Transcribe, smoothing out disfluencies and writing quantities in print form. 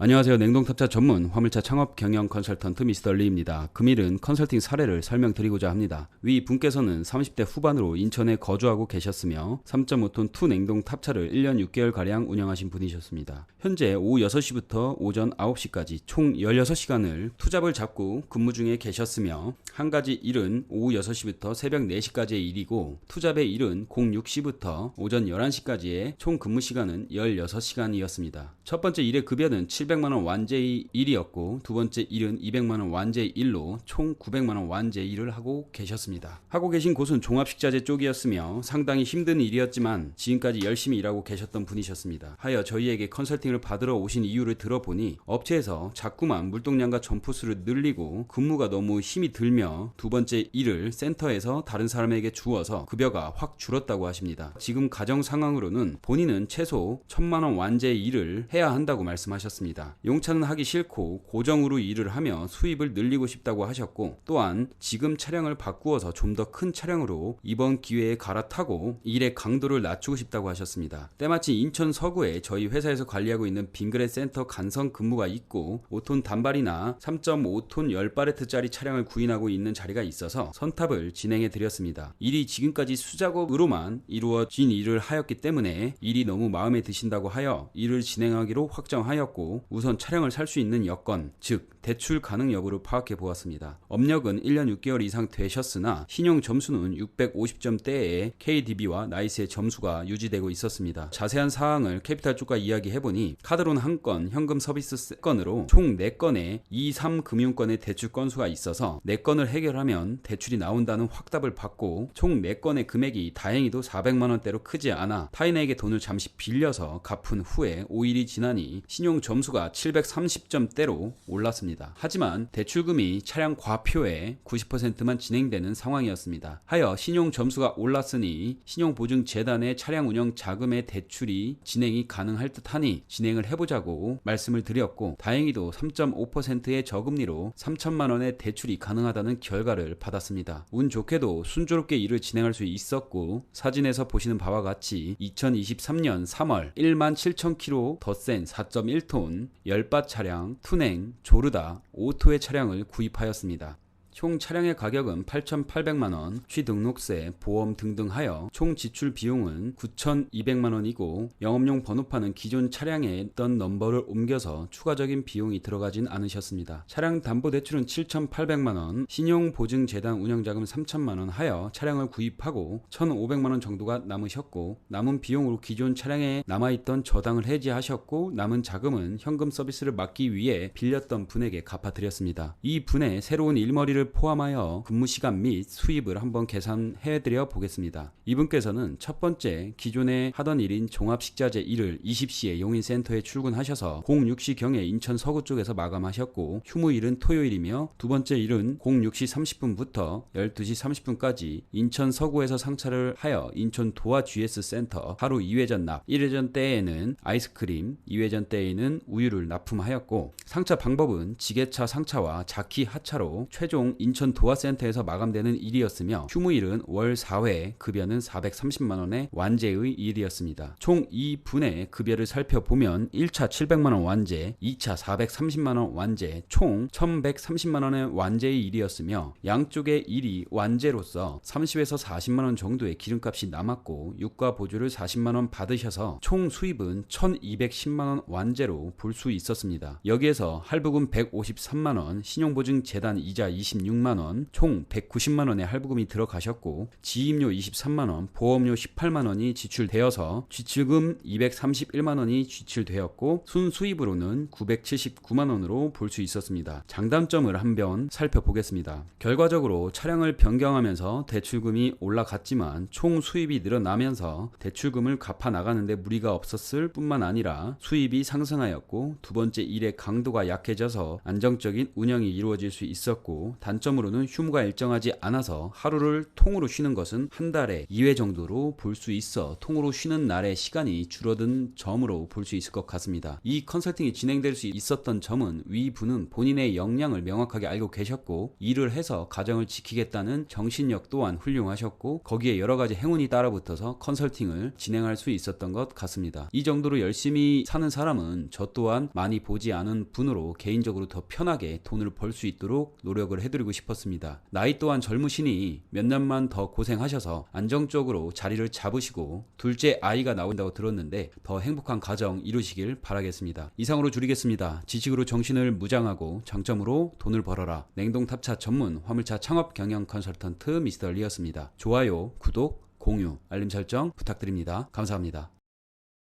안녕하세요. 냉동탑차 전문 화물차 창업 경영 컨설턴트 미스터 리입니다. 금일은 컨설팅 사례를 설명드리고자 합니다. 위 분께서는 30대 후반으로 인천에 거주하고 계셨으며 3.5톤 투 냉동탑차를 1년 6개월가량 운영하신 분이셨습니다. 현재 오후 6시부터 오전 9시까지 총 16시간을 투잡을 잡고 근무 중에 계셨으며 한 가지 일은 오후 6시부터 새벽 4시까지의 일이고 투잡의 일은 06시부터 오전 11시까지의 총 근무 시간은 16시간이었습니다. 첫 번째 일의 급여는 700만원 완제의 일이었고 두 번째 일은 200만원 완제의 일로 총 900만원 완제의 일을 하고 계셨습니다. 하고 계신 곳은 종합식자재 쪽이었으며 상당히 힘든 일이었지만 지금까지 열심히 일하고 계셨던 분이셨습니다. 하여 저희에게 컨설팅을 받으러 오신 이유를 들어보니 업체에서 자꾸만 물동량과 점포수를 늘리고 근무가 너무 힘이 들며 두 번째 일을 센터에서 다른 사람에게 주어서 급여가 확 줄었다고 하십니다. 지금 가정 상황으로는 본인은 최소 1000만원 완제의 일을 해야 한다고 말씀하셨습니다. 용차는 하기 싫고 고정으로 일을 하며 수입을 늘리고 싶다고 하셨고 또한 지금 차량을 바꾸어서 좀 더 큰 차량으로 이번 기회에 갈아타고 일의 강도를 낮추고 싶다고 하셨습니다. 때마침 인천 서구에 저희 회사에서 관리하고 있는 빙그레 센터 간선 근무가 있고 5톤 단발이나 3.5톤 10파레트짜리 차량을 구인하고 있는 자리가 있어서 선탑을 진행해 드렸습니다. 일이 지금까지 수작업으로만 이루어진 일을 하였기 때문에 일이 너무 마음에 드신다고 하여 일을 진행하기로 확정하였고 우선 차량을 살 수 있는 여건, 즉 대출 가능 여부를 파악해 보았습니다. 업력은 1년 6개월 이상 되셨으나 신용 점수는 650점대의 KDB와 나이스의 점수가 유지되고 있었습니다. 자세한 사항을 캐피탈 쪽과 이야기해보니 카드론 1건, 현금 서비스 건으로 총 4건의 2-3금융권의 대출 건수가 있어서 4건을 해결하면 대출이 나온다는 확답을 받고 총 4건의 금액이 다행히도 400만원대로 크지 않아 타인에게 돈을 잠시 빌려서 갚은 후에 5일이 지나니 신용 점수가 730점대로 올랐습니다. 하지만 대출금이 차량 과표의 90%만 진행되는 상황이었습니다. 하여 신용 점수가 올랐으니 신용보증재단의 차량 운영 자금의 대출이 진행이 가능할 듯하니 진행을 해보자고 말씀을 드렸고 다행히도 3.5%의 저금리로 3천만원의 대출이 가능하다는 결과를 받았습니다. 운 좋게도 순조롭게 일을 진행할 수 있었고 사진에서 보시는 바와 같이 2023년 3월 17,000km 더 센 4.1톤 열바 차량 투냉 조르다 오토의 차량을 구입하였습니다. 총 차량의 가격은 8,800만원, 취등록세, 보험 등등 하여 총 지출 비용은 9,200만원이고 영업용 번호판은 기존 차량에 있던 넘버를 옮겨서 추가적인 비용이 들어가진 않으셨습니다. 차량 담보대출은 7,800만원, 신용보증재단 운영자금 3,000만원 하여 차량을 구입하고 1,500만원 정도가 남으셨고 남은 비용으로 기존 차량에 남아있던 저당을 해지하셨고 남은 자금은 현금 서비스를 막기 위해 빌렸던 분에게 갚아드렸습니다. 이 분의 새로운 일머리를 포함하여 근무시간 및 수입을 한번 계산해드려 보겠습니다. 이분께서는 첫 번째 기존에 하던 일인 종합식자재 일을 20시에 용인센터에 출근하셔서 06시경에 인천 서구 쪽에서 마감하셨고 휴무일은 토요일이며 두 번째 일은 06시 30분부터 12시 30분까지 인천 서구에서 상차를 하여 인천 도화 GS 센터 하루 2회전 납 1회전 때에는 아이스크림 2회전 때에는 우유를 납품하였고 상차 방법은 지게차 상차와 자키 하차로 최종 인천 도화센터에서 마감되는 일이었으며 휴무일은 월 4회 급여는 430만원의 완제의 일이었습니다. 총 2분의 급여를 살펴보면 1차 700만원 완제, 2차 430만원 완제, 총 1130만원의 완제의 일이었으며 양쪽의 일이 완제로서 30에서 40만원 정도의 기름값이 남았고 유가 보조를 40만원 받으셔서 총 수입은 1210만원 완제로 볼 수 있었습니다. 여기에서 할부금 153만원, 신용보증재단 이자 26만원, 총 190만원의 할부금이 들어가셨고 지입료 23만원, 보험료 18만원이 지출되어서 지출금 231만원이 지출되었고 순수입으로는 979만원으로 볼 수 있었습니다. 장단점을 한번 살펴보겠습니다. 결과적으로 차량을 변경하면서 대출금이 올라갔지만 총 수입이 늘어나면서 대출금을 갚아 나가는데 무리가 없었을 뿐만 아니라 수입이 상승하였고 두 번째 일의 강도가 약해져서 안정적인 운영이 이루어질 수 있었고 단점으로는 휴무가 일정하지 않아서 하루를 통으로 쉬는 것은 한 달에 2회 정도로 볼 수 있어 통으로 쉬는 날의 시간이 줄어든 점으로 볼 수 있을 것 같습니다. 이 컨설팅이 진행될 수 있었던 점은 위 분은 본인의 역량을 명확하게 알고 계셨고 일을 해서 가정을 지키겠다는 정신력 또한 훌륭하셨고 거기에 여러 가지 행운이 따라붙어서 컨설팅을 진행할 수 있었던 것 같습니다. 이 정도로 열심히 사는 사람은 저 또한 많이 보지 않은 분으로 개인적으로 더 편하게 돈을 벌 수 있도록 노력을 해드리고 싶었습니다. 나이 또한 젊으시니 몇 년만 더 고생하셔서 안정적으로 자리를 잡으시고 둘째 아이가 나온다고 들었는데 더 행복한 가정 이루시길 바라겠습니다. 이상으로 줄이겠습니다. 지식으로 정신을 무장하고 장점으로 돈을 벌어라. 냉동탑차 전문 화물차 창업 경영 컨설턴트 미스터 리였습니다. 좋아요, 구독, 공유, 알림 설정 부탁드립니다. 감사합니다.